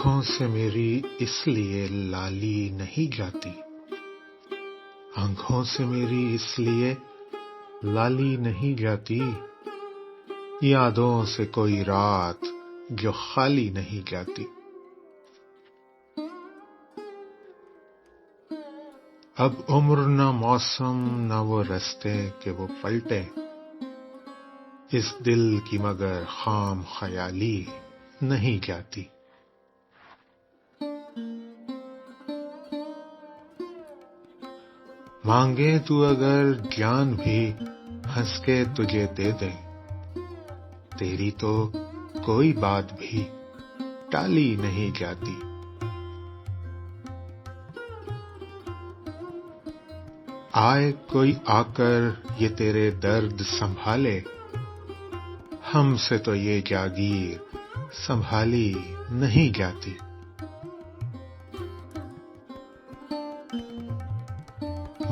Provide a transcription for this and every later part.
आँखों से मेरी इसलिए लाली नहीं जाती, आँखों से मेरी इसलिए लाली नहीं जाती, यादों से कोई रात जो खाली नहीं जाती। अब उम्र न मौसम न वो रास्ते के वो पलटे, इस दिल की मगर खाम ख्याली नहीं जाती। मांगे तू अगर जान भी हंस के तुझे दे दे, तेरी तो कोई बात भी टाली नहीं जाती। आए कोई आकर ये तेरे दर्द संभाले, हमसे तो ये जागीर संभाली नहीं जाती।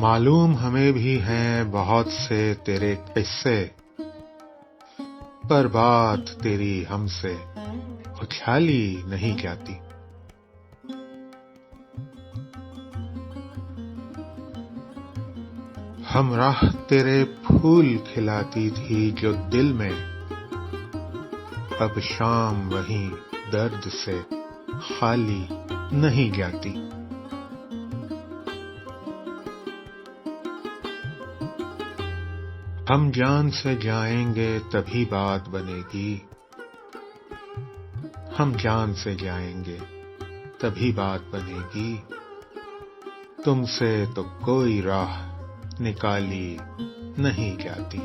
मालूम हमें भी हैं बहुत से तेरे किस्से, पर बात तेरी हमसे उछाली नहीं जाती। हमराह तेरे फूल खिलाती थी जो दिल में, अब शाम वहीं दर्द से खाली नहीं जाती। हम जान से जाएंगे तभी बात बनेगी, हम जान से जाएंगे तभी बात बनेगी, तुमसे तो कोई राह निकाली नहीं जाती।